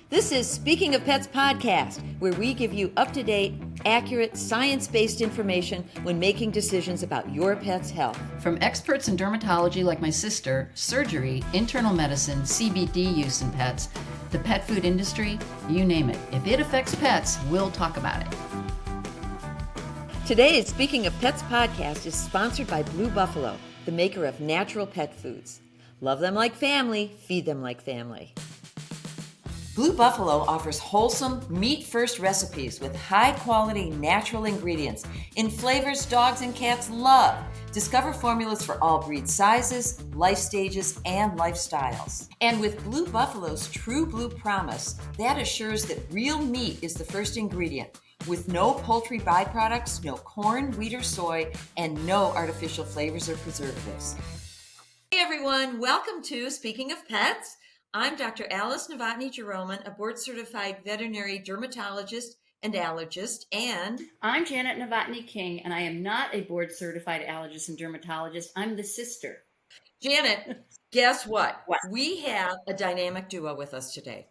This is Speaking of Pets podcast, where we give you up-to-date, accurate, science-based information when making decisions about your pet's health. From experts in dermatology like my sister, surgery, internal medicine, CBD use in pets, the pet food industry, you name it. If it affects pets, we'll talk about it. Today's Speaking of Pets podcast is sponsored by Blue Buffalo, the maker of natural pet foods. Love them like family, feed them like family. Blue Buffalo offers wholesome, meat-first recipes with high-quality natural ingredients in flavors dogs and cats love. Discover formulas for all breed sizes, life stages, and lifestyles. And with Blue Buffalo's True Blue Promise, that assures that real meat is the first ingredient, with no poultry byproducts, no corn, wheat, or soy, and no artificial flavors or preservatives. Hey everyone, welcome to Speaking of Pets. I'm Dr. Alice Novotny-Jeroman, a board-certified veterinary dermatologist and allergist, and I'm Janet Novotny-King, and I am not a board-certified allergist and dermatologist. I'm the sister. Janet, guess what? We have a dynamic duo with us today.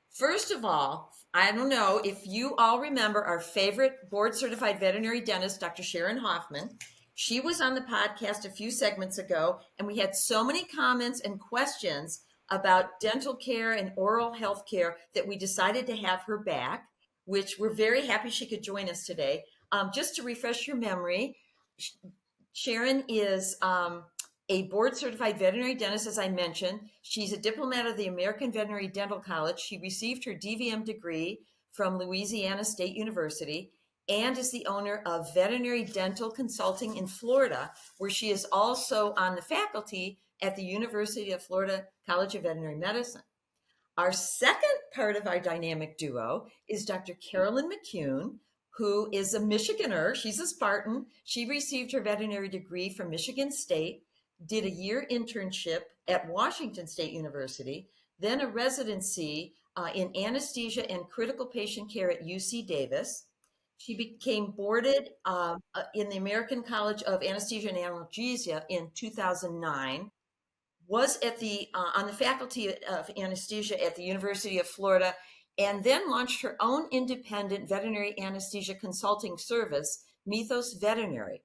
First of all, I don't know if you all remember our favorite board-certified veterinary dentist, Dr. Sharon Hoffman. She was on the podcast a few segments ago, and we had so many comments and questions about dental care and oral health care that we decided to have her back, which we're very happy she could join us today. Just to refresh your memory, Sharon is a board-certified veterinary dentist, as I mentioned. She's a diplomat of the American Veterinary Dental College. She received her DVM degree from Louisiana State University and is the owner of Veterinary Dental Consulting in Florida, where she is also on the faculty at the University of Florida College of Veterinary Medicine. Our second part of our dynamic duo is Dr. Carolyn McKune, who is a Michiganer. She's a Spartan. She received her veterinary degree from Michigan State, did a year internship at Washington State University, then a residency in anesthesia and critical patient care at UC Davis. She became boarded in the American College of Anesthesia and Analgesia in 2009. Was at the on the faculty of anesthesia at the University of Florida, and then launched her own independent veterinary anesthesia consulting service, Mythos Veterinary.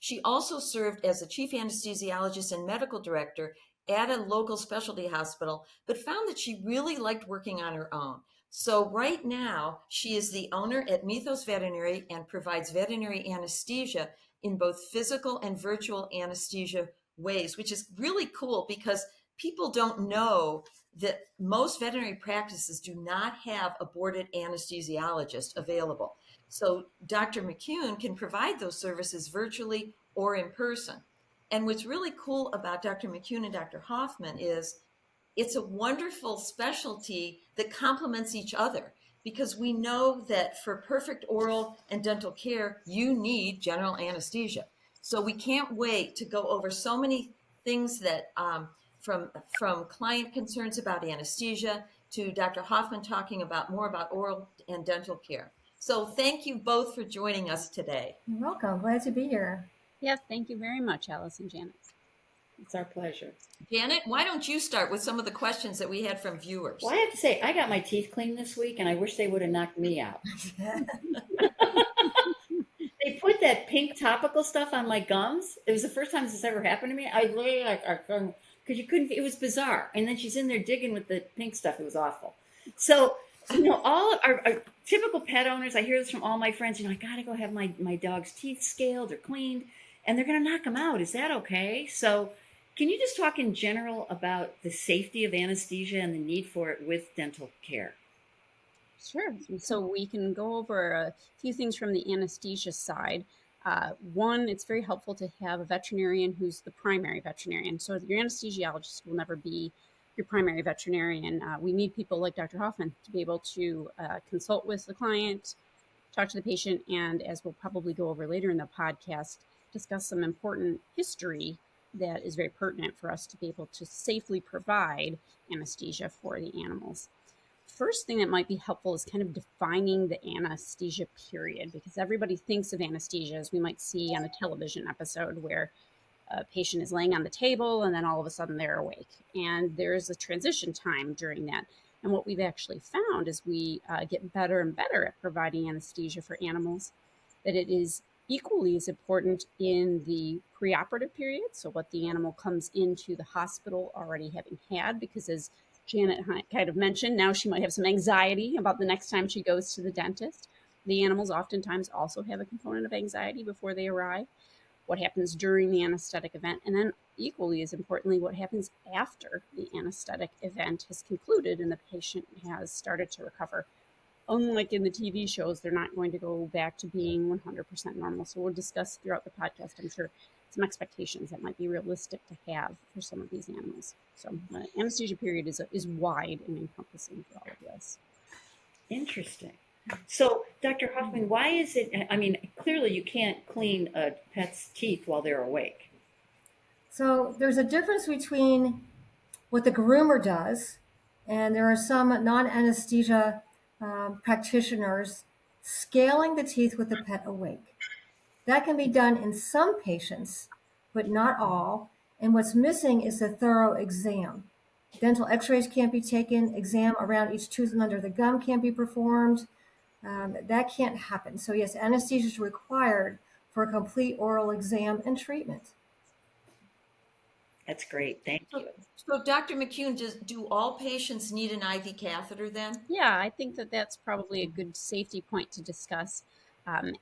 She also served as the chief anesthesiologist and medical director at a local specialty hospital, but found that she really liked working on her own. So right now, she is the owner at Mythos Veterinary and provides veterinary anesthesia in both physical and virtual anesthesia ways, which is really cool because people don't know that most veterinary practices do not have a boarded anesthesiologist available. So Dr. McKune can provide those services virtually or in person. And what's really cool about Dr. McKune and Dr. Hoffman is it's a wonderful specialty that complements each other, because we know that for perfect oral and dental care, you need general anesthesia. So we can't wait to go over so many things that from client concerns about anesthesia to Dr. Hoffman talking about more about oral and dental care. So thank you both for joining us today. You're welcome. Glad to be here. Yes, thank you very much, Alice and Janet. It's our pleasure. Janet, why don't you start with some of the questions that we had from viewers? Well, I have to say, I got my teeth cleaned this week, and I wish they would have knocked me out. They put that pink topical stuff on my gums. It was the first time this has ever happened to me. I literally because you couldn't. It was bizarre. And then she's in there digging with the pink stuff. It was awful. So all our typical pet owners. I hear this from all my friends. I got to go have my dog's teeth scaled or cleaned, and they're going to knock them out. Is that okay? So, can you just talk in general about the safety of anesthesia and the need for it with dental care? Sure. So we can go over a few things from the anesthesia side. One, it's very helpful to have a veterinarian who's the primary veterinarian. So your anesthesiologist will never be your primary veterinarian. We need people like Dr. Hoffman to be able to consult with the client, talk to the patient, and as we'll probably go over later in the podcast, discuss some important history that is very pertinent for us to be able to safely provide anesthesia for the animals. First thing that might be helpful is kind of defining the anesthesia period, because everybody thinks of anesthesia as we might see on a television episode where a patient is laying on the table and then all of a sudden they're awake. And there's a transition time during that. And what we've actually found as we get better and better at providing anesthesia for animals, that it is equally as important in the preoperative period. So what the animal comes into the hospital already having had, because as Janet kind of mentioned, now she might have some anxiety about the next time she goes to the dentist. The animals oftentimes also have a component of anxiety before they arrive. What happens during the anesthetic event, and then equally as importantly, what happens after the anesthetic event has concluded and the patient has started to recover. Unlike in the TV shows, they're not going to go back to being 100% normal. So we'll discuss throughout the podcast, I'm sure, some expectations that might be realistic to have for some of these animals. So the anesthesia period is wide and encompassing for all of this. Interesting. So, Dr. Hoffman, why is it, I mean, clearly you can't clean a pet's teeth while they're awake. So there's a difference between what the groomer does, and there are some non-anesthesia practitioners scaling the teeth with the pet awake. That can be done in some patients, but not all. And what's missing is a thorough exam. Dental x-rays can't be taken, exam around each tooth and under the gum can't be performed. That can't happen. So yes, anesthesia is required for a complete oral exam and treatment. That's great. Thank you. So Dr. McKune, do all patients need an IV catheter then? Yeah, I think that that's probably a good safety point to discuss.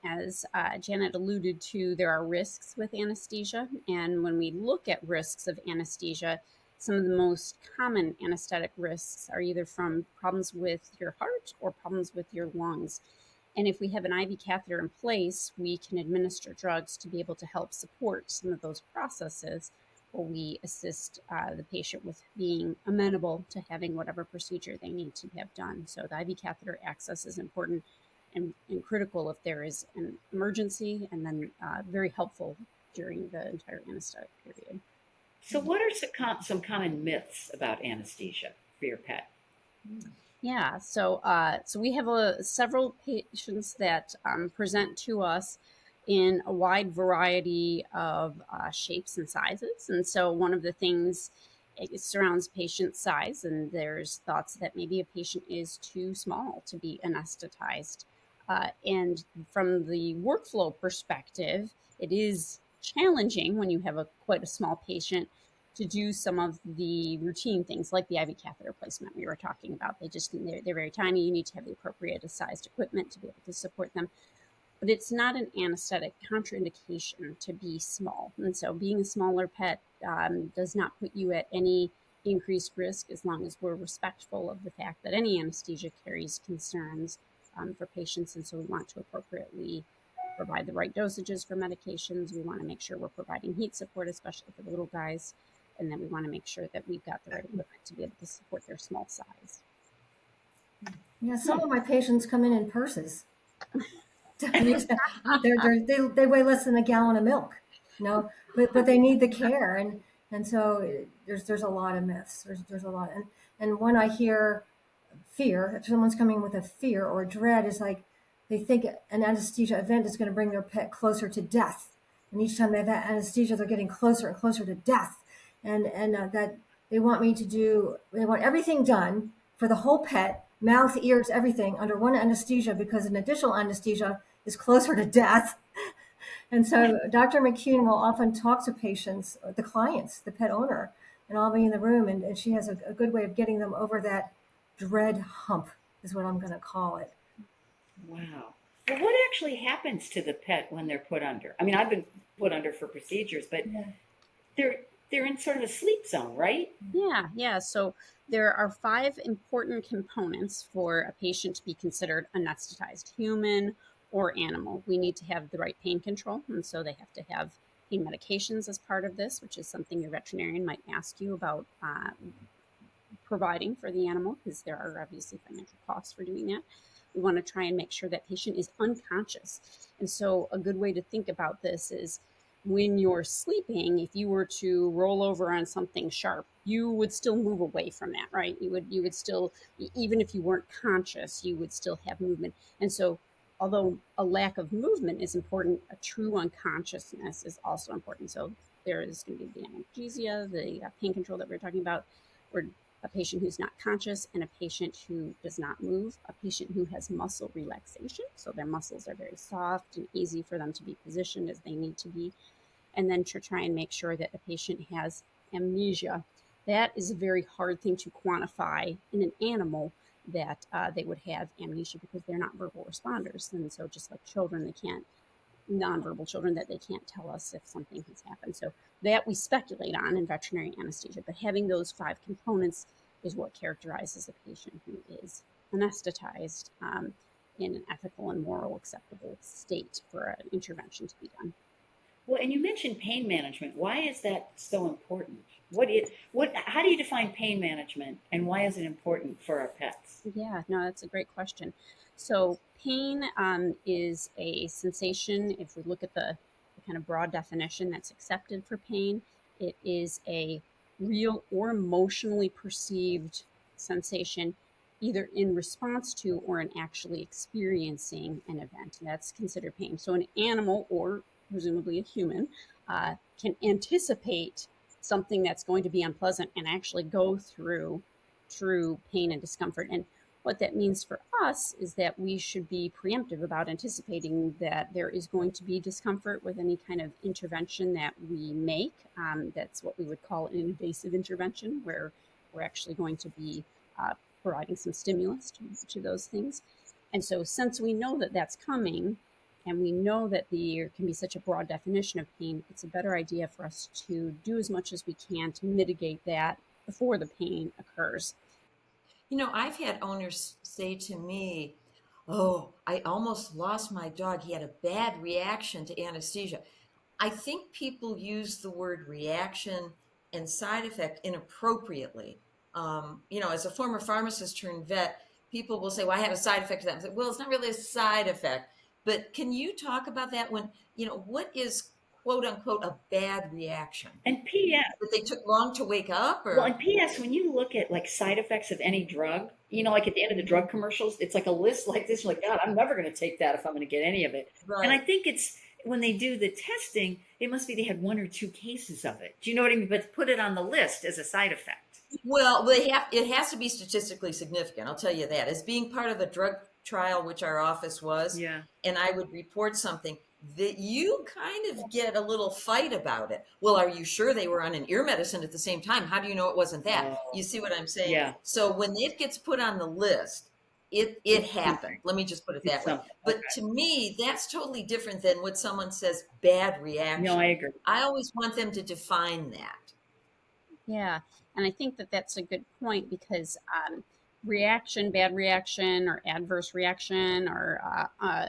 As Janet alluded to, there are risks with anesthesia. And when we look at risks of anesthesia, some of the most common anesthetic risks are either from problems with your heart or problems with your lungs. And if we have an IV catheter in place, we can administer drugs to be able to help support some of those processes, or we assist the patient with being amenable to having whatever procedure they need to have done. So the IV catheter access is important and critical if there is an emergency, and then very helpful during the entire anesthetic period. So what are some common myths about anesthesia for your pet? Yeah, so we have several patients that present to us in a wide variety of shapes and sizes. And so one of the things, it surrounds patient size, and there's thoughts that maybe a patient is too small to be anesthetized. And from the workflow perspective, it is challenging when you have quite a small patient to do some of the routine things like the IV catheter placement we were talking about. They're very tiny. You need to have the appropriate sized equipment to be able to support them. But it's not an anesthetic contraindication to be small. And so being a smaller pet does not put you at any increased risk, as long as we're respectful of the fact that any anesthesia carries concerns for patients. And so we want to appropriately provide the right dosages for medications. We want to make sure we're providing heat support, especially for the little guys. And then we want to make sure that we've got the right equipment to be able to support their small size. Yeah, some of my patients come in purses. They weigh less than a gallon of milk, but they need the care, and so there's a lot of myths. There's a lot, and when I hear fear, if someone's coming with a fear or a dread, is like they think an anesthesia event is going to bring their pet closer to death, and each time they have anesthesia, they're getting closer and closer to death, and that they want everything done for the whole pet, mouth, ears, everything under one anesthesia, because an additional anesthesia is closer to death. And so Dr. McKune will often talk to patients, the clients, the pet owner, and I'll be in the room, and she has a good way of getting them over that dread hump, is what I'm going to call it. Wow. Well, what actually happens to the pet when they're put under? I mean, I've been put under for procedures, but they're in sort of a sleep zone, right? Yeah. So there are 5 important components for a patient to be considered anesthetized, human or animal. We need to have the right pain control, and so they have to have pain medications as part of this, which is something your veterinarian might ask you about providing for the animal, because there are obviously financial costs for doing that. We want to try and make sure that patient is unconscious. And so a good way to think about this is, when you're sleeping, if you were to roll over on something sharp, you would still move away from that, right? You would still, even if you weren't conscious, you would still have movement. And so although a lack of movement is important, a true unconsciousness is also important. So there is going to be the analgesia, the pain control that we're talking about. We're a patient who's not conscious, and a patient who does not move, a patient who has muscle relaxation, so their muscles are very soft and easy for them to be positioned as they need to be, and then to try and make sure that a patient has amnesia. That is a very hard thing to quantify in an animal, that they would have amnesia, because they're not verbal responders. And so just like children, they can't, nonverbal children, that they can't tell us if something has happened. So that we speculate on in veterinary anesthesia. But having those 5 components is what characterizes a patient who is anesthetized in an ethical and moral acceptable state for an intervention to be done. Well, and you mentioned pain management. Why is that so important? How do you define pain management, and why is it important for our pets? Yeah, no, that's a great question. So pain is a sensation. If we look at the kind of broad definition that's accepted for pain, it is a real or emotionally perceived sensation, either in response to or in actually experiencing an event. And that's considered pain. So an animal, or presumably a human, can anticipate something that's going to be unpleasant and actually go through pain and discomfort. And what that means for us is that we should be preemptive about anticipating that there is going to be discomfort with any kind of intervention that we make. That's what we would call an invasive intervention, where we're actually going to be providing some stimulus to those things. And so since we know that that's coming, and we know that there can be such a broad definition of pain, it's a better idea for us to do as much as we can to mitigate that before the pain occurs. You know, I've had owners say to me, "Oh, I almost lost my dog. He had a bad reaction to anesthesia." I think people use the word reaction and side effect inappropriately. You know, as a former pharmacist turned vet, people will say, "Well, I had a side effect to that." I say, "Well, it's not really a side effect." But can you talk about that? When, you know, what is quote unquote a bad reaction? And P.S. That they took long to wake up, or? Well, and P.S. when you look at like side effects of any drug, you know, like at the end of the drug commercials, it's like a list like this. You're like, God, I'm never going to take that if I'm going to get any of it. Right. And I think it's when they do the testing, it must be they had 1 or 2 cases of it. Do you know what I mean? But put it on the list as a side effect. Well, it has to be statistically significant. I'll tell you that. As being part of a drug trial, which our office was, Yeah. and I would report something, that you kind of get a little fight about it. Well, are you sure they were on an ear medicine at the same time? How do you know it wasn't that? Oh. You see what I'm saying? Yeah. So when it gets put on the list, it happened. Let me just put it that way. But to me, that's totally different than what someone says bad reaction. No, I agree. I always want them to define that. Yeah, and I think that that's a good point, because reaction, bad reaction, or adverse reaction, or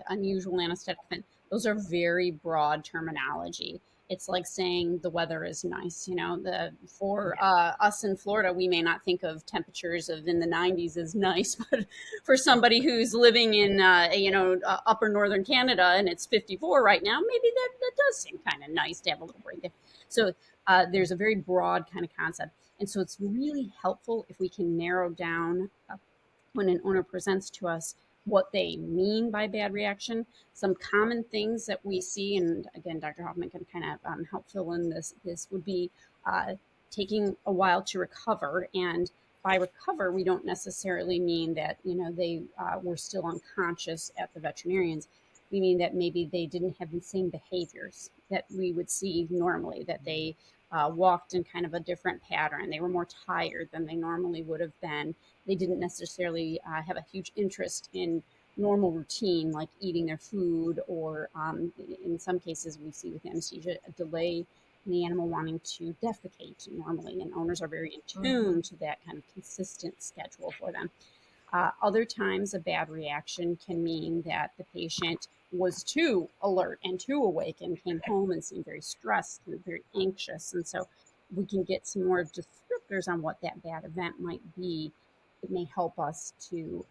unusual anesthetic event, those are very broad terminology. It's like saying the weather is nice. You know, for us in Florida, we may not think of temperatures of in the 90s as nice, but for somebody who's living in upper northern Canada and it's 54 right now, maybe that does seem kind of nice to have a little break there. So there's a very broad kind of concept. And so it's really helpful if we can narrow down when an owner presents to us what they mean by bad reaction. Some common things that we see, and again, Dr. Hoffman can kind of help fill in this would be taking a while to recover. And by recover, we don't necessarily mean that, they were still unconscious at the veterinarian's. We mean that maybe they didn't have the same behaviors that we would see normally, that they walked in kind of a different pattern. They were more tired than they normally would have been. They didn't necessarily have a huge interest in normal routine, like eating their food, or in some cases we see with anesthesia, a delay in the animal wanting to defecate normally, and owners are very in tune to that kind of consistent schedule for them. Other times, a bad reaction can mean that the patient was too alert and too awake and came home and seemed very stressed and very anxious. And so we can get some more descriptors on what that bad event might be. It may help us to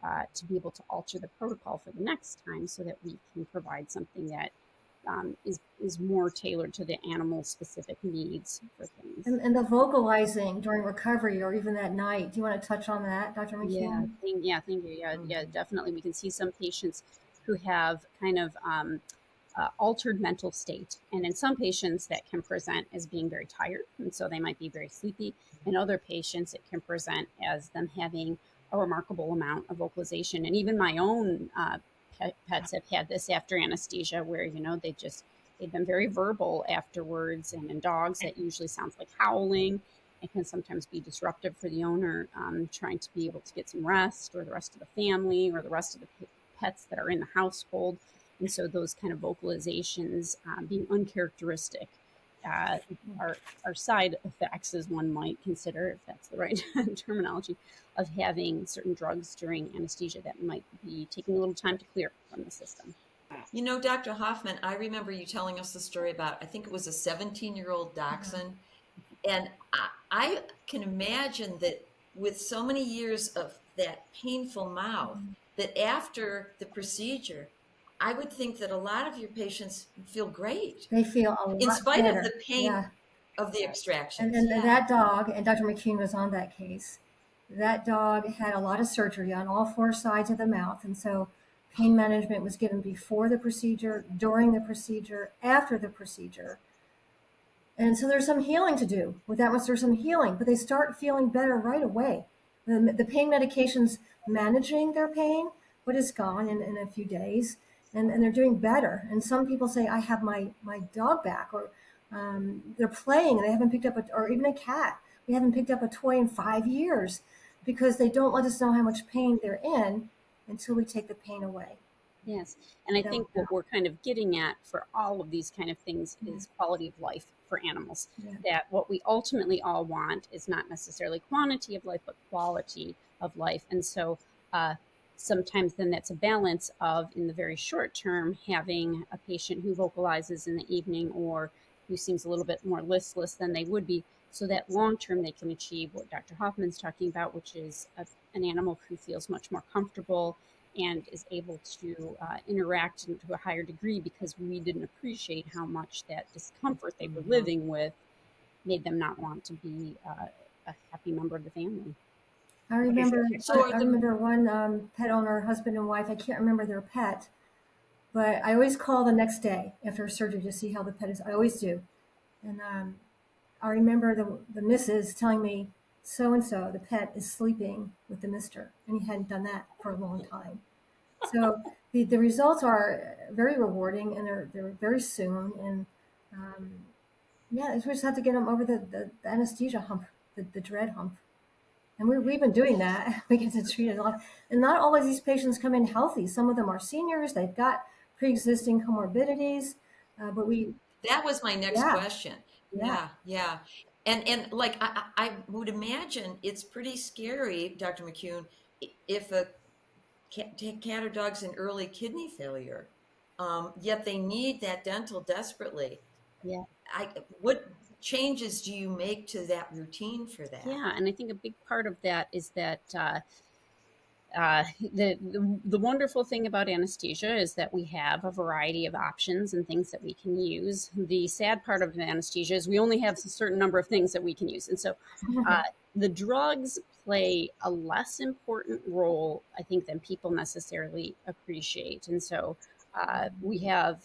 be able to alter the protocol for the next time, so that we can provide something that is more tailored to the animal's specific needs for things. And the vocalizing during recovery, or even that night. Do you want to touch on that, Dr. McKune? Thank you. Yeah, definitely. We can see some patients who have kind of altered mental state. And in some patients, that can present as being very tired, and so they might be very sleepy. In other patients, it can present as them having a remarkable amount of vocalization. And even my own pets have had this after anesthesia, where they've been very verbal afterwards. And in dogs, that usually sounds like howling. It can sometimes be disruptive for the owner, trying to be able to get some rest, or the rest of the family, or the rest of the pets that are in the household. And so those kind of vocalizations being uncharacteristic are side effects, as one might consider, if that's the right terminology, of having certain drugs during anesthesia that might be taking a little time to clear from the system. Dr. Hoffman, I remember you telling us the story about, I think it was a 17-year-old dachshund. And I can imagine that with so many years of that painful mouth, that after the procedure, I would think that a lot of your patients feel great. They feel a lot in spite better. of the pain of the extraction. And that dog, and Dr. McKune was on that case, that dog had a lot of surgery on all 4 sides of the mouth. And so pain management was given before the procedure, during the procedure, after the procedure. And so there's some healing to do. With that much, there's some healing, but they start feeling better right away. The pain medication's managing their pain, but it's gone in a few days. And they're doing better. And some people say, I have my dog back, or they're playing and they haven't picked up, or even a cat. We haven't picked up a toy in 5 years because they don't let us know how much pain they're in until we take the pain away. Yes. And I think what we're kind of getting at for all of these kind of things is quality of life for animals. That what we ultimately all want is not necessarily quantity of life, but quality of life. And so sometimes then that's a balance of, in the very short term, having a patient who vocalizes in the evening or who seems a little bit more listless than they would be, so that long term they can achieve what Dr. Hoffman's talking about, which is an animal who feels much more comfortable and is able to interact to a higher degree, because we didn't appreciate how much that discomfort they were living with made them not want to be a happy member of the family. I remember one pet owner, husband and wife, I can't remember their pet, but I always call the next day after surgery to see how the pet is. I always do. And I remember the missus telling me, so-and-so, the pet is sleeping with the mister, and he hadn't done that for a long time. So the results are very rewarding, and they're very soon. And we just have to get them over the anesthesia hump, the dread hump. And we've been doing that. We get to treat it a lot. And not all of these patients come in healthy. Some of them are seniors. They've got pre-existing comorbidities. But that was my next question. Yeah. And like, I would imagine it's pretty scary, Dr. McKune, if a cat or dog's in early kidney failure, yet they need that dental desperately. Yeah. What changes do you make to that routine for that? Yeah, and I think a big part of that is that the wonderful thing about anesthesia is that we have a variety of options and things that we can use. The sad part of anesthesia is we only have a certain number of things that we can use. And so the drugs play a less important role, I think, than people necessarily appreciate. And so we have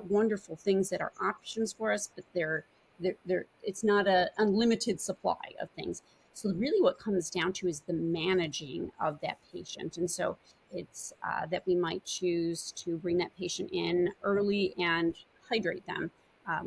wonderful things that are options for us, but it's not an unlimited supply of things. So really what comes down to is the managing of that patient. And so it's that we might choose to bring that patient in early and hydrate them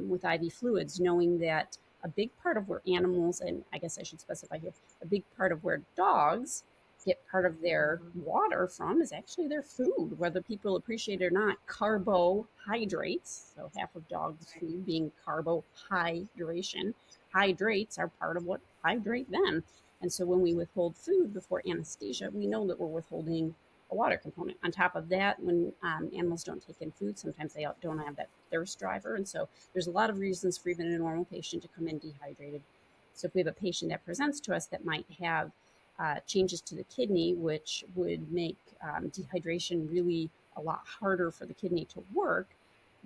with IV fluids, knowing that a big part of where animals, and I guess I should specify here, a big part of where dogs get part of their water from is actually their food, whether people appreciate it or not. Carbohydrates, so half of dogs' food being carbohydration, hydrates are part of what hydrate them. And so when we withhold food before anesthesia, we know that we're withholding a water component. On top of that, when animals don't take in food, sometimes they don't have that thirst driver. And so there's a lot of reasons for even a normal patient to come in dehydrated. So if we have a patient that presents to us that might have changes to the kidney, which would make dehydration really a lot harder for the kidney to work,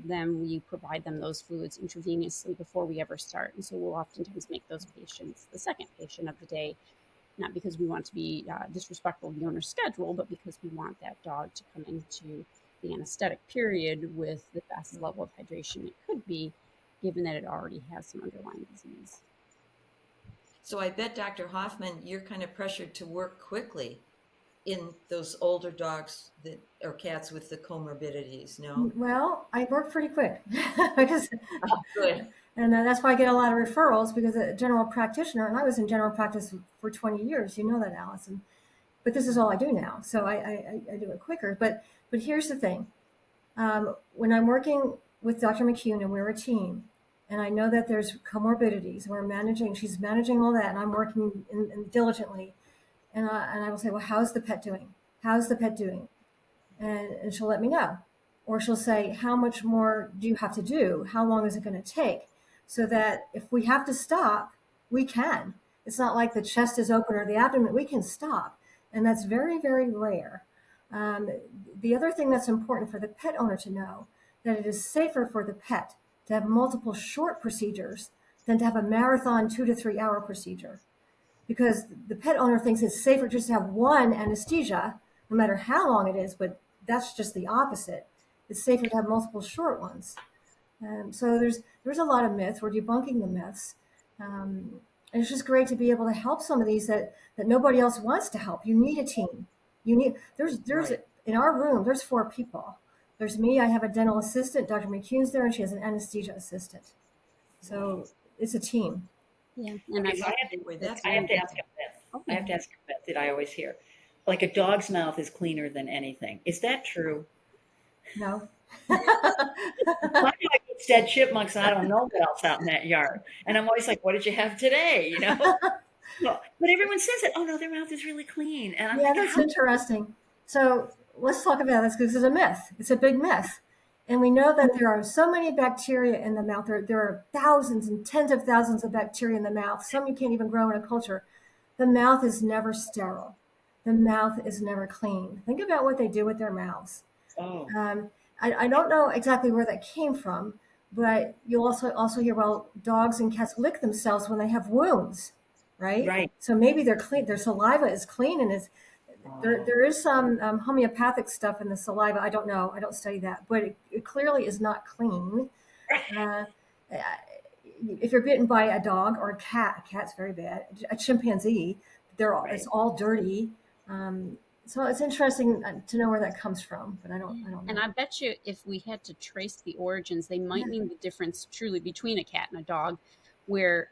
then we provide them those fluids intravenously before we ever start. And so we'll oftentimes make those patients the second patient of the day, not because we want to be disrespectful of the owner's schedule, but because we want that dog to come into the anesthetic period with the best level of hydration it could be, given that it already has some underlying disease. So I bet, Dr. Hoffman, you're kind of pressured to work quickly in those older dogs that or cats with the comorbidities, no? Well, I work pretty quick because, Oh, good. and that's why I get a lot of referrals because a general practitioner, and I was in general practice for 20 years. You know that, Allison. But this is all I do now, so I do it quicker. But here's the thing: when I'm working with Dr. McKune and we're a team, and I know that there's comorbidities, we're managing. She's managing all that, and I'm working diligently. And I will say, well, how's the pet doing? How's the pet doing? And she'll let me know. Or she'll say, how much more do you have to do? How long is it going to take? So that if we have to stop, we can. It's not like the chest is open or the abdomen. We can stop. And that's very, very rare. The other thing that's important for the pet owner to know, that it is safer for the pet to have multiple short procedures than to have a marathon 2 to 3 hour procedure. Because the pet owner thinks it's safer just to have one anesthesia, no matter how long it is, but that's just the opposite. It's safer to have multiple short ones. So there's a lot of myths. We're debunking the myths. And it's just great to be able to help some of these that nobody else wants to help. You need a team. There's Right. In our room, there's 4 people. There's me, I have a dental assistant, Dr. McKune's there, and she has an anesthesia assistant. So it's a team. Yeah, and Okay, so I have to ask a myth. I have to ask a myth that I always hear. Like a dog's mouth is cleaner than anything. Is that true? No. My dog eats dead chipmunks, and I don't know what else out in that yard. And I'm always like, what did you have today? You know? But everyone says it. Oh, no, their mouth is really clean. And I'm Yeah, like, that's how? interesting. So let's talk about this because it's a myth. It's a big myth. And we know that there are so many bacteria in the mouth. There are thousands and tens of thousands of bacteria in the mouth. Some you can't even grow in a culture. The mouth is never sterile. The mouth is never clean. Think about what they do with their mouths. Oh, I don't know exactly where that came from, but you'll also hear, well, dogs and cats lick themselves when they have wounds, right? right. So maybe they're clean. Their saliva is clean, and there is some homeopathic stuff in the saliva. I don't know. I don't study that, but it clearly is not clean. Uh, if you're bitten by a dog or a cat's very bad. A chimpanzee, it's all dirty. So it's interesting to know where that comes from, but I don't know. And I bet you if we had to trace the origins, they might mean the difference truly between a cat and a dog, where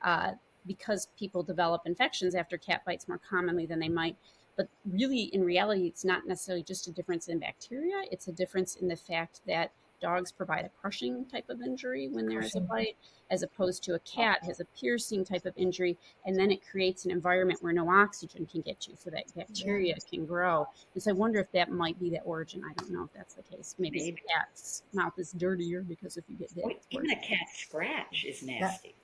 because people develop infections after cat bites more commonly than they might. But really, in reality, it's not necessarily just a difference in bacteria. It's a difference in the fact that dogs provide a crushing type of injury when there is a bite, as opposed to a cat has a piercing type of injury, and then it creates an environment where no oxygen can get you, so that bacteria can grow. And so I wonder if that might be the origin. I don't know if that's the case. Maybe the cat's mouth is dirtier because if you get bit, Even a cat scratch is nasty.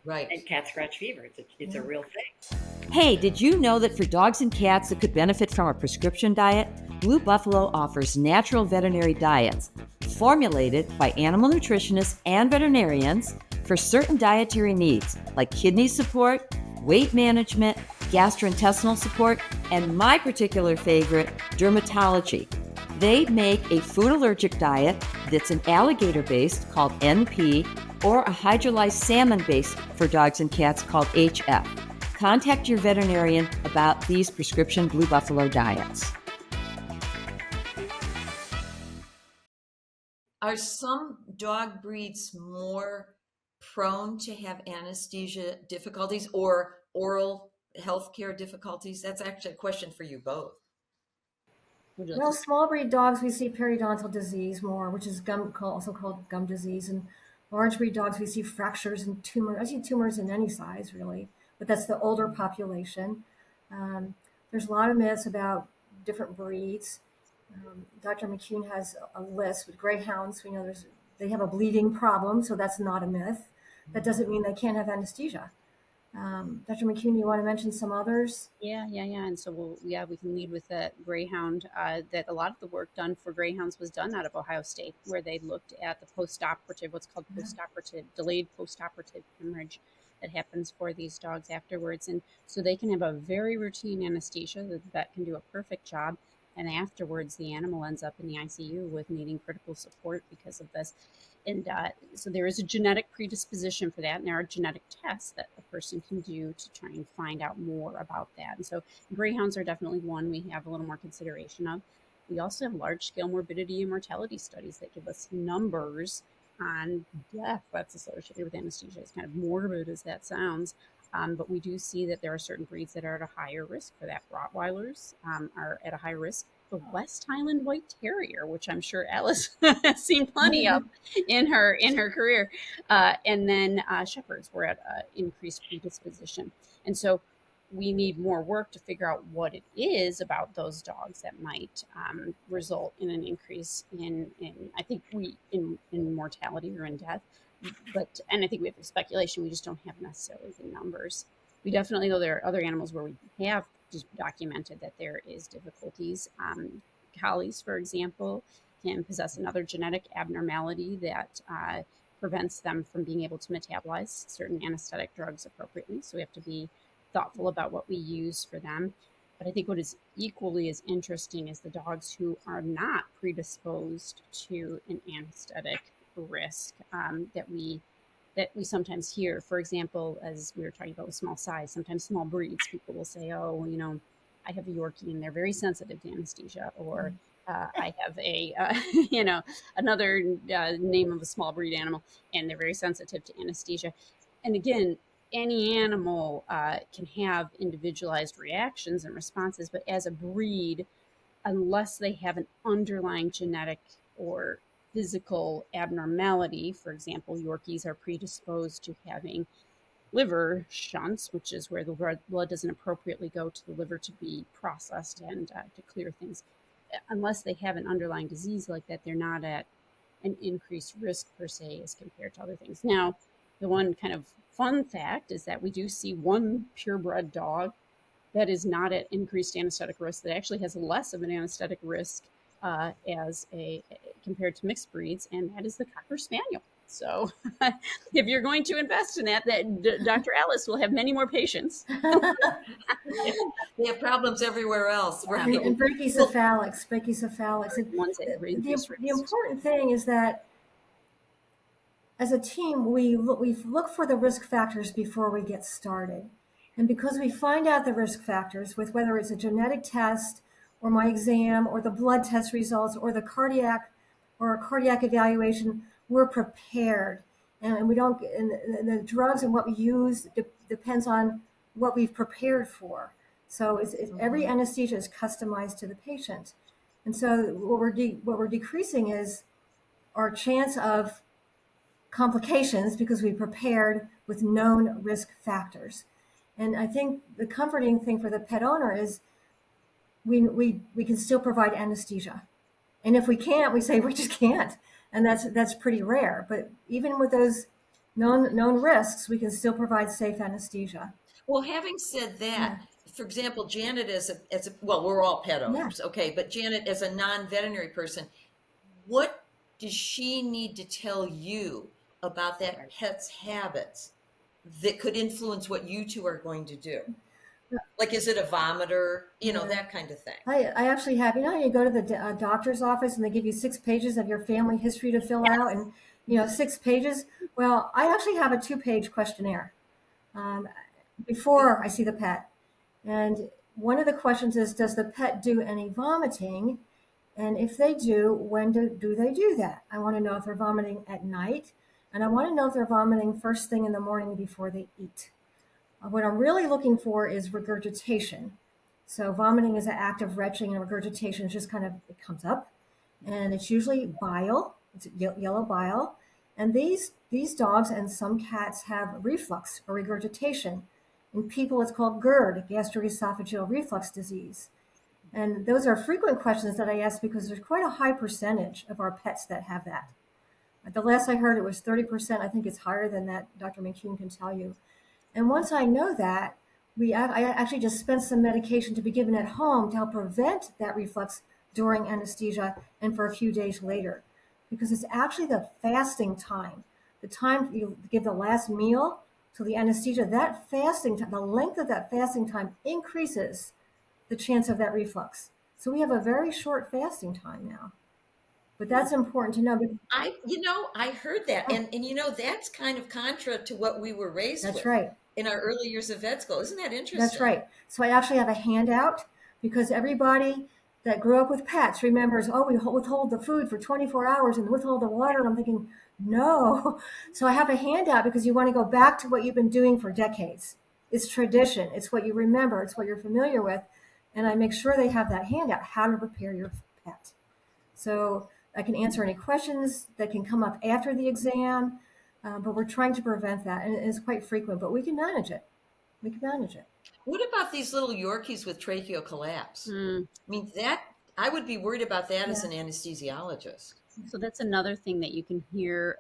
Right. And cat scratch fever, it's a real thing. Hey, did you know that for dogs and cats that could benefit from a prescription diet, Blue Buffalo offers natural veterinary diets formulated by animal nutritionists and veterinarians for certain dietary needs like kidney support, weight management, gastrointestinal support, and my particular favorite, dermatology. They make a food allergic diet that's an alligator-based called NP or a hydrolyzed salmon-based for dogs and cats called HF. Contact your veterinarian about these prescription Blue Buffalo diets. Are some dog breeds more prone to have anesthesia difficulties or oral healthcare difficulties? That's actually a question for you both. Well, small breed dogs, we see periodontal disease more, which is also called gum disease. And large breed dogs, we see fractures and tumors. I see tumors in any size, really, but that's the older population. There's a lot of myths about different breeds. Dr. McKune has a list with greyhounds. We know they have a bleeding problem, so that's not a myth. That doesn't mean they can't have anesthesia. Dr. McKune, you want to mention some others? Yeah. And so we can lead with that greyhound. That a lot of the work done for greyhounds was done out of Ohio State, where they looked at the postoperative, what's called delayed postoperative hemorrhage that happens for these dogs afterwards. And so they can have a very routine anesthesia. The vet can do a perfect job. and afterwards the animal ends up in the ICU with needing critical support because of this. And so there is a genetic predisposition for that, and there are genetic tests that a person can do to try and find out more about that. And so greyhounds are definitely one we have a little more consideration of. We also have large-scale morbidity and mortality studies that give us numbers on death that's associated with anesthesia. As kind of morbid as that sounds, but we do see that there are certain breeds that are at a higher risk for that. Rottweilers are at a high risk. The West Highland White Terrier, which I'm sure Alice has seen plenty of in her career, and then shepherds were at increased predisposition. And so we need more work to figure out what it is about those dogs that might result in an increase in I think in mortality or in death. And I think we have speculation. We just don't have necessarily the numbers. We definitely know there are other animals where we have just documented that there is difficulties. Collies, for example, can possess another genetic abnormality that prevents them from being able to metabolize certain anesthetic drugs appropriately. So we have to be thoughtful about what we use for them. But I think what is equally as interesting is the dogs who are not predisposed to an anesthetic risk that we sometimes hear. For example, as we were talking about with small size, sometimes small breeds, people will say, oh, I have a Yorkie and they're very sensitive to anesthesia, or I have a, another name of a small breed animal and they're very sensitive to anesthesia. And again, any animal can have individualized reactions and responses, but as a breed, unless they have an underlying genetic or physical abnormality, for example, Yorkies are predisposed to having liver shunts, which is where the blood doesn't appropriately go to the liver to be processed and to clear things. Unless they have an underlying disease like that, they're not at an increased risk per se as compared to other things. Now, the one kind of fun fact is that we do see one purebred dog that is not at increased anesthetic risk, that actually has less of an anesthetic risk compared to mixed breeds, and that is the Cocker Spaniel. So if you're going to invest in that Dr. Alice will have many more patients. They have problems everywhere else, right? And brachycephalics. The important thing is that as a team, we look for the risk factors before we get started. And because we find out the risk factors with whether it's a genetic test or my exam or the blood test results or the cardiac evaluation, we're prepared. And we don't, and the drugs and what we use depends on what we've prepared for. So every anesthesia is customized to the patient. And so what we're decreasing is our chance of complications because we prepared with known risk factors. And I think the comforting thing for the pet owner is we can still provide anesthesia. And if we can't, we say we just can't. And that's pretty rare. But even with those known risks, we can still provide safe anesthesia. Well, having said that, for example, Janet well, we're all pet owners, okay, but Janet as a non-veterinary person, what does she need to tell you about that pet's habits that could influence what you two are going to do? Like, is it a vomiter? That kind of thing. I actually have, you go to the doctor's office and they give you 6 pages of your family history to fill out and, 6 pages. Well, I actually have a 2-page questionnaire before I see the pet. And one of the questions is, does the pet do any vomiting? And if they do, when do they do that? I want to know if they're vomiting at night. And I want to know if they're vomiting first thing in the morning before they eat. What I'm really looking for is regurgitation. So vomiting is an act of retching, and regurgitation is just it comes up. And it's usually bile, it's yellow bile. And these dogs and some cats have reflux or regurgitation. In people, it's called GERD, gastroesophageal reflux disease. And those are frequent questions that I ask because there's quite a high percentage of our pets that have that. The last I heard, it was 30%. I think it's higher than that. Dr. McKune can tell you. And once I know that, I actually just spent some medication to be given at home to help prevent that reflux during anesthesia and for a few days later. Because it's actually the fasting time, the time you give the last meal to the anesthesia, that fasting time, the length of that fasting time increases the chance of that reflux. So we have a very short fasting time now. But that's important to know. I heard that. And that's kind of contra to what we were raised That's with right. in our early years of vet school. Isn't that interesting? That's right. So I actually have a handout because everybody that grew up with pets remembers, oh, we withhold the food for 24 hours and withhold the water. And I'm thinking, no. So I have a handout because you want to go back to what you've been doing for decades. It's tradition. It's what you remember. It's what you're familiar with. And I make sure they have that handout, how to prepare your pet. So I can answer any questions that can come up after the exam, but we're trying to prevent that. And it's quite frequent, but we can manage it. We can manage it. What about these little Yorkies with tracheal collapse? Mm. I mean, I would be worried about that as Yeah. an anesthesiologist. So that's another thing that you can hear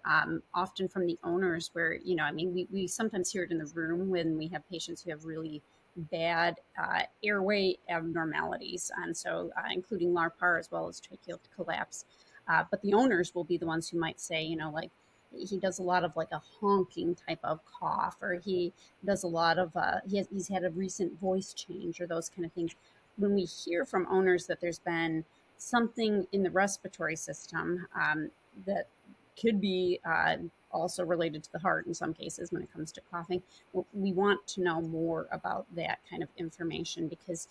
often from the owners where, we sometimes hear it in the room when we have patients who have really bad airway abnormalities. And so including LARPAR as well as tracheal collapse. But the owners will be the ones who might say, like, he does a lot of like a honking type of cough, or he does a lot of, he's had a recent voice change or those kind of things. When we hear from owners that there's been something in the respiratory system that could be also related to the heart in some cases when it comes to coughing, we want to know more about that kind of information, because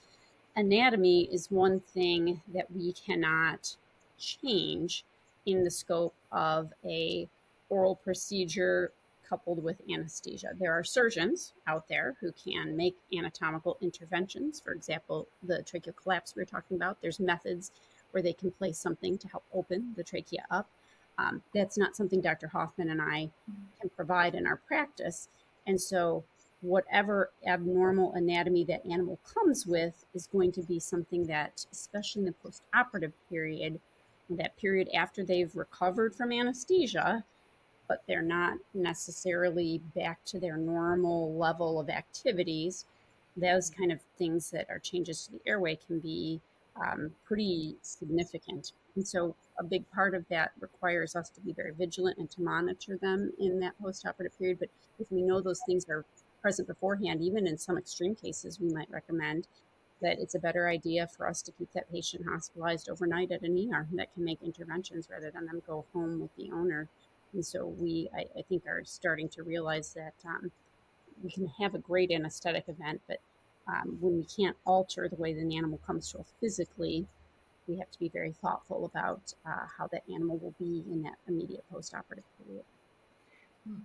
anatomy is one thing that we cannot change in the scope of a oral procedure coupled with anesthesia. There are surgeons out there who can make anatomical interventions. For example, the tracheal collapse we were talking about, there's methods where they can place something to help open the trachea up. That's not something Dr. Hoffman and I can provide in our practice. And so whatever abnormal anatomy that animal comes with is going to be something that, especially in the post-operative period, that period after they've recovered from anesthesia, but they're not necessarily back to their normal level of activities, those kind of things that are changes to the airway can be pretty significant. And so a big part of that requires us to be very vigilant and to monitor them in that post-operative period. But if we know those things are present beforehand, even in some extreme cases, we might recommend that it's a better idea for us to keep that patient hospitalized overnight at an ER that can make interventions rather than them go home with the owner. And so I think, are starting to realize that we can have a great anesthetic event, but when we can't alter the way the animal comes to us physically, we have to be very thoughtful about how that animal will be in that immediate post-operative period.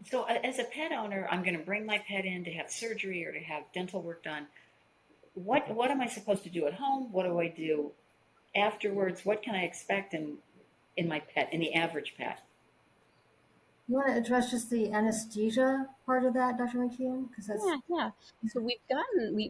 So as a pet owner, I'm going to bring my pet in to have surgery or to have dental work done. What am I supposed to do at home? What do I do afterwards? What can I expect in my pet, in the average pet? You want to address just the anesthesia part of that, Dr. McKune? Because that's Yeah. So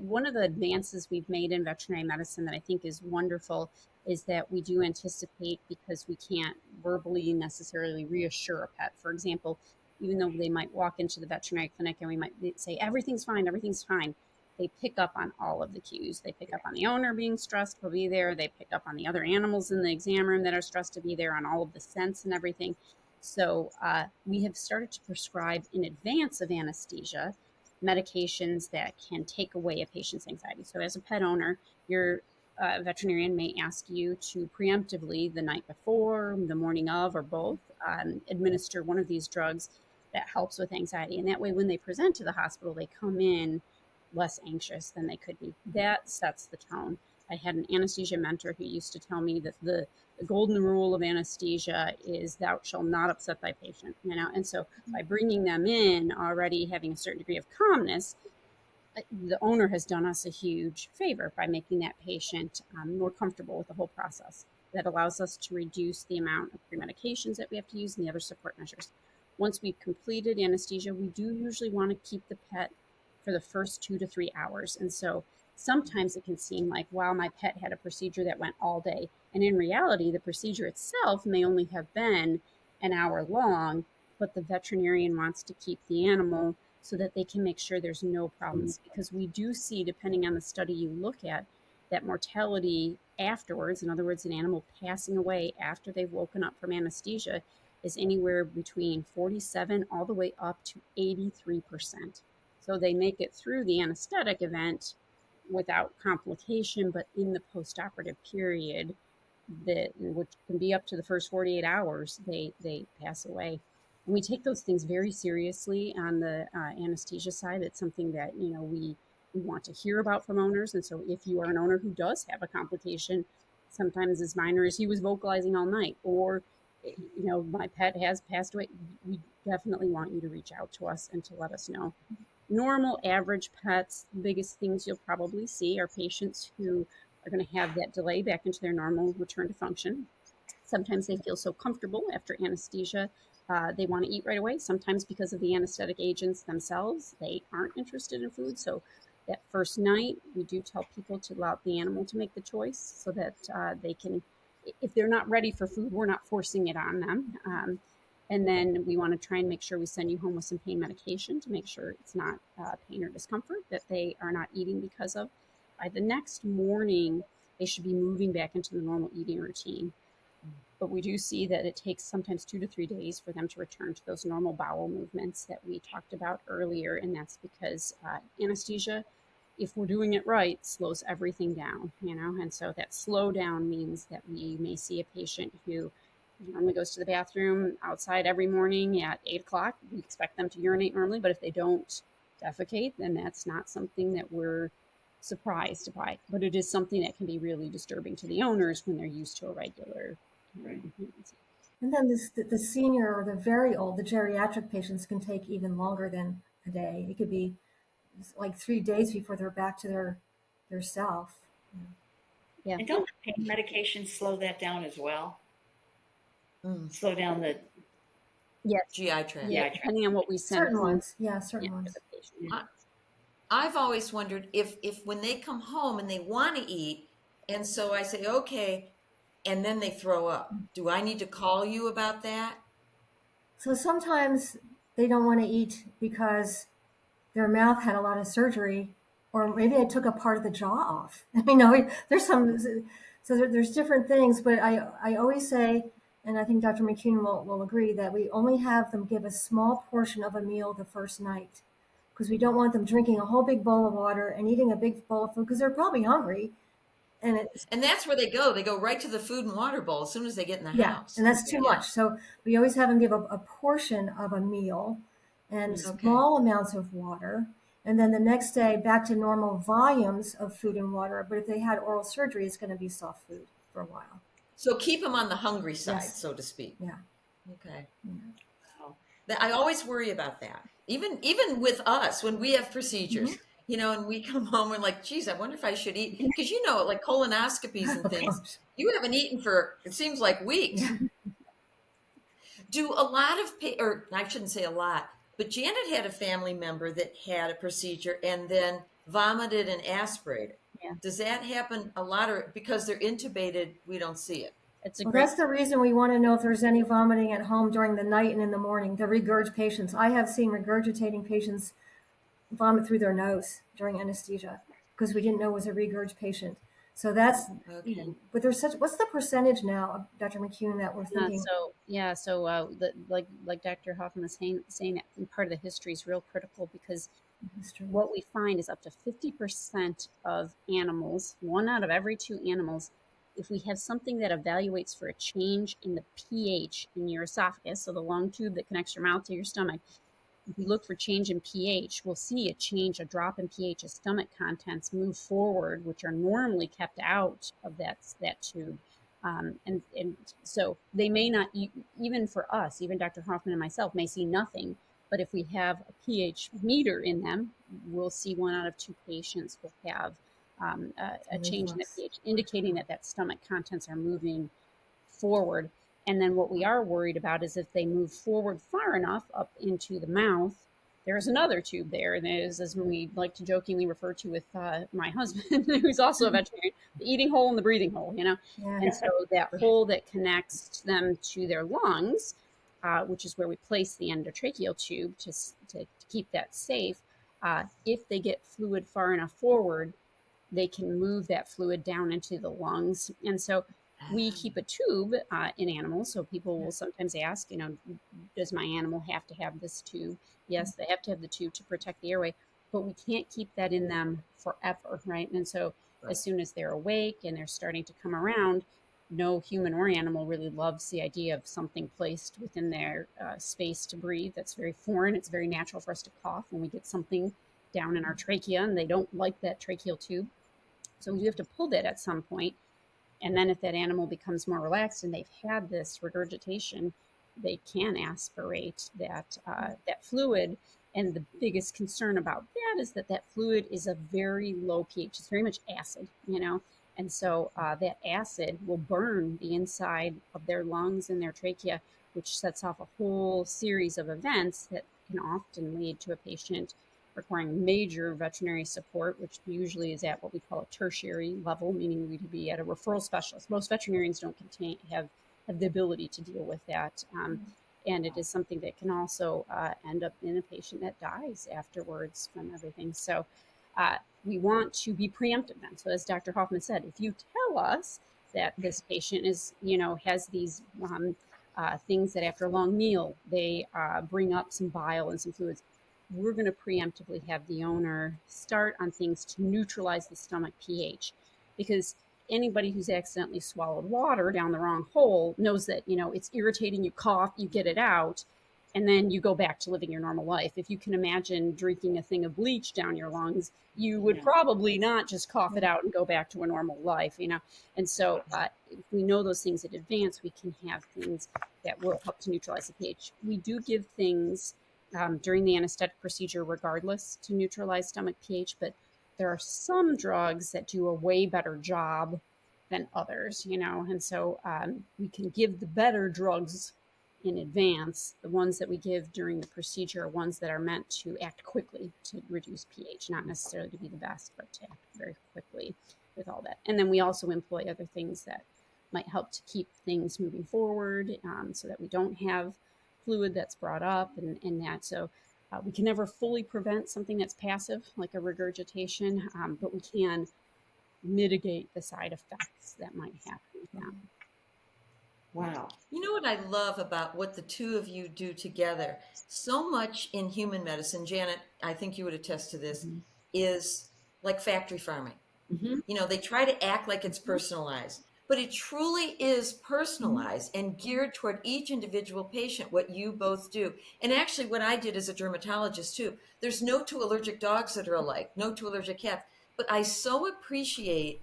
one of the advances we've made in veterinary medicine that I think is wonderful is that we do anticipate, because we can't verbally necessarily reassure a pet. For example, even though they might walk into the veterinary clinic and we might say, everything's fine, they pick up on all of the cues. They pick up on the owner being stressed to be there. They pick up on the other animals in the exam room that are stressed to be there, on all of the scents and everything. So we have started to prescribe in advance of anesthesia medications that can take away a patient's anxiety. So as a pet owner, your veterinarian may ask you to preemptively, the night before, the morning of, or both, administer one of these drugs that helps with anxiety. And that way, when they present to the hospital, they come in less anxious than they could be. That sets the tone. I had an anesthesia mentor who used to tell me that the golden rule of anesthesia is thou shalt not upset thy patient, and so by bringing them in already having a certain degree of calmness, the owner has done us a huge favor by making that patient more comfortable with the whole process. That allows us to reduce the amount of pre-medications that we have to use and the other support measures. Once we've completed anesthesia, we do usually want to keep the pet for the first 2 to 3 hours. And so sometimes it can seem like, wow, my pet had a procedure that went all day. And in reality, the procedure itself may only have been an hour long, but the veterinarian wants to keep the animal so that they can make sure there's no problems. Because we do see, depending on the study you look at, that mortality afterwards, in other words, an animal passing away after they've woken up from anesthesia, is anywhere between 47 all the way up to 83%. So they make it through the anesthetic event without complication, but in the postoperative period, which can be up to the first 48 hours, they pass away. And we take those things very seriously on the anesthesia side. It's something that, we want to hear about from owners. And so if you are an owner who does have a complication, sometimes as minor as he was vocalizing all night, or, my pet has passed away, we definitely want you to reach out to us and to let us know. Normal, average pets, the biggest things you'll probably see are patients who are going to have that delay back into their normal return to function. Sometimes they feel so comfortable after anesthesia, they want to eat right away. Sometimes because of the anesthetic agents themselves, they aren't interested in food. So that first night, we do tell people to allow the animal to make the choice so that they can, if they're not ready for food, we're not forcing it on them. And then we want to try and make sure we send you home with some pain medication to make sure it's not pain or discomfort that they are not eating because of. By the next morning, they should be moving back into the normal eating routine. But we do see that it takes sometimes 2 to 3 days for them to return to those normal bowel movements that we talked about earlier. And that's because anesthesia, if we're doing it right, slows everything down, And so that slowdown means that we may see a patient who normally goes to the bathroom outside every morning at 8 o'clock. We expect them to urinate normally, but if they don't defecate, then that's not something that we're surprised by. But it is something that can be really disturbing to the owners when they're used to a regular. Right. And then the senior or the very old, the geriatric patients can take even longer than a day. It could be like 3 days before they're back to their self. Yeah. And don't pain medications slow that down as well? Slow down the GI tract. Yeah, depending on what we send. Certain ones. Yeah, certain ones. I've always wondered if when they come home and they want to eat, and so I say, okay, and then they throw up, do I need to call you about that? So sometimes they don't want to eat because their mouth had a lot of surgery, or maybe they took a part of the jaw off. There's there's different things, but I always say, and I think Dr. McKune will agree, that we only have them give a small portion of a meal the first night, because we don't want them drinking a whole big bowl of water and eating a big bowl of food, because they're probably hungry. And that's where they go. They go right to the food and water bowl as soon as they get in the house. And that's too much. So we always have them give a portion of a meal and small amounts of water. And then the next day, back to normal volumes of food and water. But if they had oral surgery, it's going to be soft food for a while. So keep them on the hungry side, so to speak. Yeah. Okay. Yeah. I always worry about that. Even with us, when we have procedures, and we come home, we're like, geez, I wonder if I should eat. Because, like colonoscopies and things, you haven't eaten for, it seems like weeks. Yeah. Do a lot of, or I shouldn't say a lot, but Janet had a family member that had a procedure and then vomited and aspirated. Yeah. Does that happen a lot, or because they're intubated, we don't see it? That's the reason we want to know if there's any vomiting at home during the night and in the morning. The regurg patients, I have seen regurgitating patients vomit through their nose during anesthesia because we didn't know it was a regurg patient. So that's, but there's what's the percentage now, Dr. McKune, that we're thinking? Like Dr. Hoffman was saying that part of the history is real critical, because what we find is up to 50% of animals, 1 out of every 2 animals, if we have something that evaluates for a change in the pH in your esophagus, so the long tube that connects your mouth to your stomach, if we look for change in pH, we'll see a drop in pH as stomach contents move forward, which are normally kept out of that tube. And so they may not, even for us, even Dr. Hoffman and myself may see nothing, but if we have a pH meter in them, we'll see 1 out of 2 patients will have a change in the pH, indicating that stomach contents are moving forward. And then what we are worried about is if they move forward far enough up into the mouth, there's another tube there. And there's, as we like to jokingly refer to with my husband, who's also a veterinarian, the eating hole and the breathing hole, Yeah. And so that hole that connects them to their lungs, which is where we place the endotracheal tube to keep that safe, if they get fluid far enough forward, they can move that fluid down into the lungs. And so we keep a tube in animals. So people will sometimes ask, does my animal have to have this tube? Yes, they have to have the tube to protect the airway. but we can't keep that in them forever, right? And so as soon as they're awake and they're starting to come around, no human or animal really loves the idea of something placed within their space to breathe. That's very foreign. It's very natural for us to cough when we get something down in our trachea, and they don't like that tracheal tube. So you have to pull that at some point. And then if that animal becomes more relaxed and they've had this regurgitation, they can aspirate that fluid. And the biggest concern about that is that fluid is a very low pH. It's very much acid, and so that acid will burn the inside of their lungs and their trachea, which sets off a whole series of events that can often lead to a patient requiring major veterinary support, which usually is at what we call a tertiary level, meaning we'd be at a referral specialist. Most veterinarians don't have the ability to deal with that. And it is something that can also end up in a patient that dies afterwards from everything. So we want to be preemptive then. So as Dr. Hoffman said, if you tell us that this patient is, has these things that after a long meal, they bring up some bile and some fluids, we're going to preemptively have the owner start on things to neutralize the stomach pH, because anybody who's accidentally swallowed water down the wrong hole knows that, it's irritating, you cough, you get it out, and then you go back to living your normal life. If you can imagine drinking a thing of bleach down your lungs, you would probably not just cough it out and go back to a normal life, And so if we know those things in advance, we can have things that will help to neutralize the pH. We do give things during the anesthetic procedure regardless to neutralize stomach pH, but there are some drugs that do a way better job than others, and so we can give the better drugs in advance. The ones that we give during the procedure are ones that are meant to act quickly to reduce pH, not necessarily to be the best, but to act very quickly with all that. And then we also employ other things that might help to keep things moving forward, so that we don't have fluid that's brought up and that. So we can never fully prevent something that's passive, like a regurgitation, but we can mitigate the side effects that might happen. Wow. You know what I love about what the two of you do together? So much in human medicine, Janet, I think you would attest to this, is like factory farming. They try to act like it's personalized, but it truly is personalized and geared toward each individual patient, what you both do. And actually what I did as a dermatologist too, there's no two allergic dogs that are alike, no two allergic cats, but I so appreciate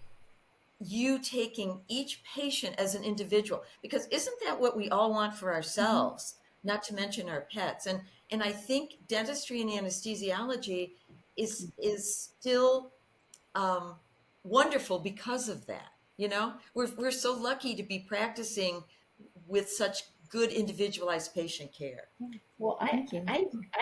you taking each patient as an individual, because isn't that what we all want for ourselves, not to mention our pets? And I think dentistry and anesthesiology is still wonderful because of that. We're so lucky to be practicing with such good individualized patient care. Well, I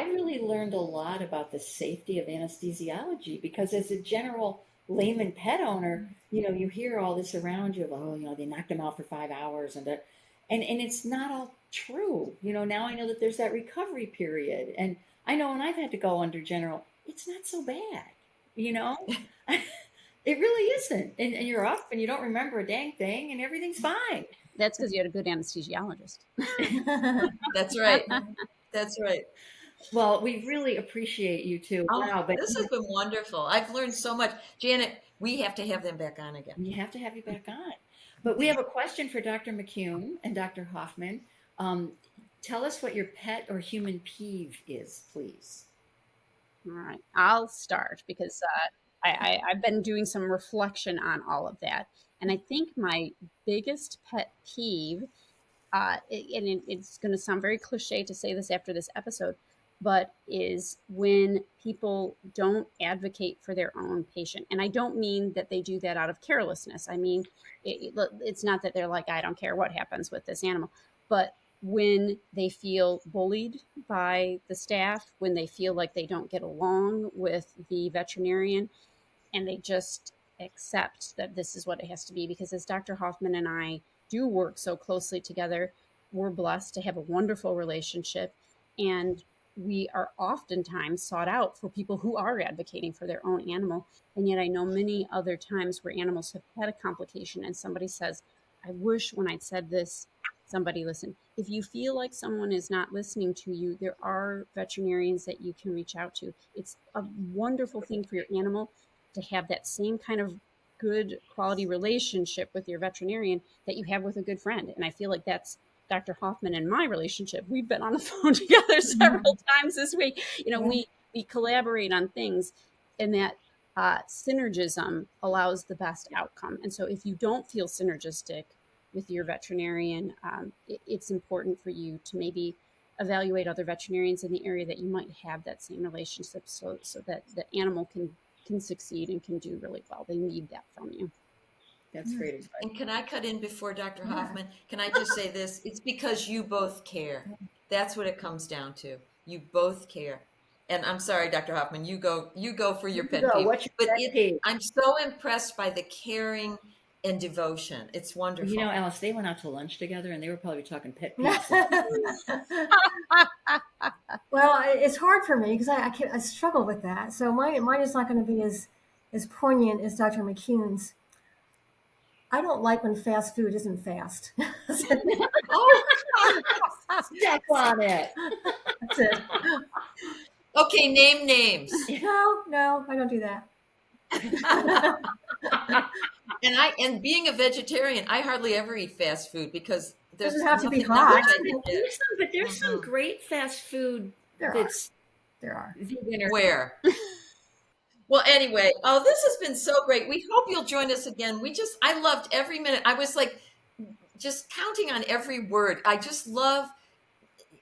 really learned a lot about the safety of anesthesiology, because as a general layman pet owner, you hear all this around you of, they knocked them out for 5 hours and it's not all true. Now I know that there's that recovery period, and I know when I've had to go under general, it's not so bad, It really isn't. And you're up and you don't remember a dang thing and everything's fine. That's because you had a good anesthesiologist. That's right. That's right. Well, we really appreciate you too. Wow, but this has been wonderful. I've learned so much. Janet, we have to have them back on again. We have to have you back on. But we have a question for Dr. McKune and Dr. Hoffman. Tell us what your pet or human peeve is, please. All right. I'll start because I've been doing some reflection on all of that. And I think my biggest pet peeve, it's going to sound very cliche to say this after this episode, but is when people don't advocate for their own patient. And I don't mean that they do that out of carelessness. I mean, it's not that they're like, I don't care what happens with this animal, but when they feel bullied by the staff, when they feel like they don't get along with the veterinarian, and they just accept that this is what it has to be. Because as Dr. Hoffman and I do work so closely together, we're blessed to have a wonderful relationship, and we are oftentimes sought out for people who are advocating for their own animal. And yet I know many other times where animals have had a complication and somebody says, I wish when I'd said this somebody listen. If you feel like someone is not listening to you, there are veterinarians that you can reach out to. It's a wonderful thing for your animal to have that same kind of good quality relationship with your veterinarian that you have with a good friend. And I feel like that's Dr. Hoffman and my relationship. We've been on the phone together several times this week. We collaborate on things, and that synergism allows the best outcome. And so if you don't feel synergistic with your veterinarian, it's important for you to maybe evaluate other veterinarians in the area that you might have that same relationship, so that the animal can succeed and can do really well. They need that from you. That's great advice. And can I cut in before Dr. Hoffman? Can I just say this? It's because you both care. That's what it comes down to. You both care. And I'm sorry, Dr. Hoffman, you go for your pet peeve. What's your pet peeve? I'm so impressed by the caring and devotion. It's wonderful. Alice, they went out to lunch together and they were probably talking pet peeves. Well, it's hard for me because I struggle with that. So mine is not going to be as poignant as Dr. McKune's. I don't like when fast food isn't fast. Step on it. That's it. Okay, name names. No, I don't do that. And being a vegetarian, I hardly ever eat fast food because there's doesn't have to be nothing hot. much There's some great fast food. There are. Vegan or Where? Well, anyway, this has been so great. We hope you'll join us again. I loved every minute. I was like just counting on every word. I just love,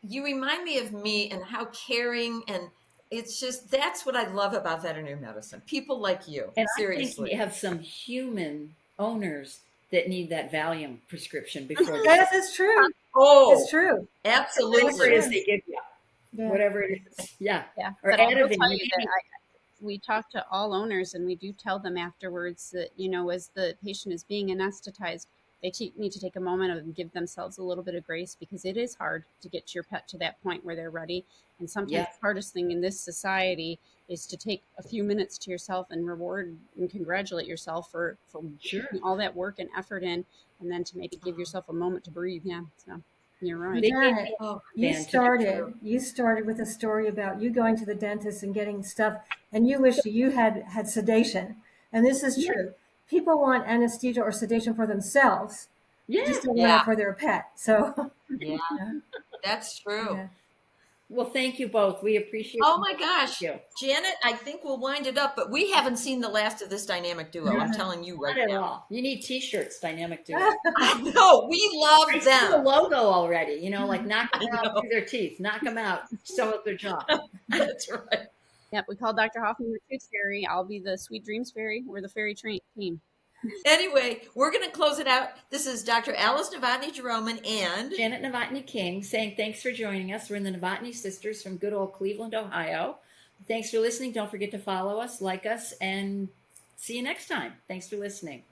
you remind me of me and how caring, and it's just, that's what I love about veterinary medicine. People like you, and seriously. I think we have some human owners that need that Valium prescription before. Yes, it's true. Oh, It's true. absolutely. Whatever it is they give you. Yeah. Whatever it is. Yeah. Or But I will Ativan. tell you that we talk to all owners, and we do tell them afterwards that, as the patient is being anesthetized, they need to take a moment and give themselves a little bit of grace, because it is hard to get your pet to that point where they're ready. And sometimes the hardest thing in this society is to take a few minutes to yourself and reward and congratulate yourself for putting all that work and effort in, and then to maybe give yourself a moment to breathe. Yeah, so you're right. Janet, you started with a story about you going to the dentist and getting stuff, and you wish you had sedation. And this is true. People want anesthesia or sedation for themselves. Just don't want it for their pet. So That's true. Yeah. Well, thank you both. We appreciate it. Oh my gosh, Janet, I think we'll wind it up, but we haven't seen the last of this dynamic duo. I'm telling you right Not at now. all. You need T-shirts, Dynamic Duo. I know, we love I see the them. logo already. Like knock them out through their teeth, knock them out, sew up their jaw. That's right. Yep, we call Dr. Hoffman the Tooth Fairy. I'll be the Sweet Dreams Fairy. We're the fairy team. Anyway, we're going to close it out. This is Dr. Alice Novotny-Jeroman and Janet Novotny King saying thanks for joining us. We're in the Novotny Sisters from good old Cleveland, Ohio. Thanks for listening. Don't forget to follow us, like us, and see you next time. Thanks for listening.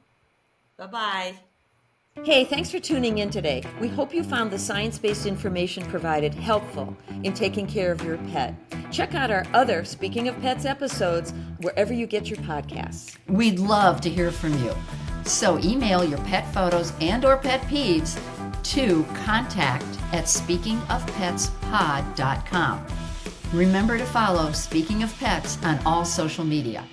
bye-bye. Hey, thanks for tuning in today. We hope you found the science-based information provided helpful in taking care of your pet. Check out our other Speaking of Pets episodes wherever you get your podcasts. We'd love to hear from you. So email your pet photos and or pet peeves to contact@speakingofpetspod.com. Remember to follow Speaking of Pets on all social media.